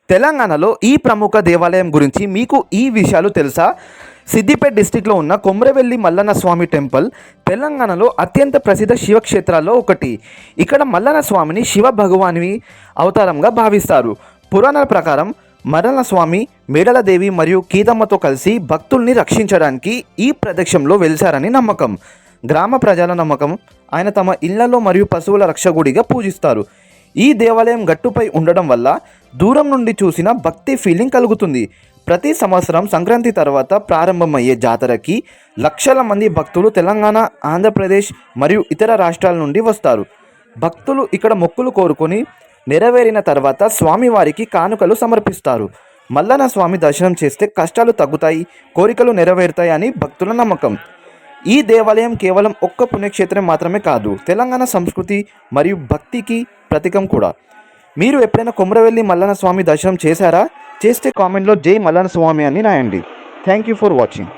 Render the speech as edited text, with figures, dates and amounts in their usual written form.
తెలంగాణలో ఈ ప్రముఖ దేవాలయం గురించి మీకు ఈ విషయాలు తెలుసా? సిద్దిపేట డిస్టిక్లో ఉన్న కొమ్రవెల్లి మల్లన్న స్వామి టెంపుల్ తెలంగాణలో అత్యంత ప్రసిద్ధ శివక్షేత్రాల్లో ఒకటి. ఇక్కడ మల్లన్న స్వామిని శివ భగవాని అవతారంగా భావిస్తారు. పురాణాల ప్రకారం మల్లన్న స్వామి మేడలదేవి మరియు కీదమ్మతో కలిసి భక్తుల్ని రక్షించడానికి ఈ ప్రదేశంలో వెలిశారని నమ్మకం. గ్రామ ప్రజల నమ్మకం ఆయన తమ ఇళ్లలో మరియు పశువుల రక్షకుడిగా పూజిస్తారు. ఈ దేవాలయం గట్టుపై ఉండడం వల్ల దూరం నుండి చూసిన భక్తి ఫీలింగ్ కలుగుతుంది. ప్రతి సంవత్సరం సంక్రాంతి తర్వాత ప్రారంభమయ్యే జాతరకి లక్షల మంది భక్తులు తెలంగాణ, ఆంధ్రప్రదేశ్ మరియు ఇతర రాష్ట్రాల నుండి వస్తారు. భక్తులు ఇక్కడ మొక్కులు కోరుకొని నెరవేరిన తర్వాత స్వామివారికి కానుకలు సమర్పిస్తారు. మల్లన్న స్వామి దర్శనం చేస్తే కష్టాలు తగ్గుతాయి, కోరికలు నెరవేరుతాయి అని భక్తుల నమ్మకం. ఈ దేవాలయం కేవలం ఒక్క పుణ్యక్షేత్రం మాత్రమే కాదు, తెలంగాణ సంస్కృతి మరియు భక్తికి ప్రతీకం కూడా. మీరు ఎప్పుడైనా కొమ్రవెల్లి మల్లన్న స్వామి దర్శనం చేశారా? చేస్తే కామెంట్లో జై మల్లన్న స్వామి అని రాయండి. Thank you for watching.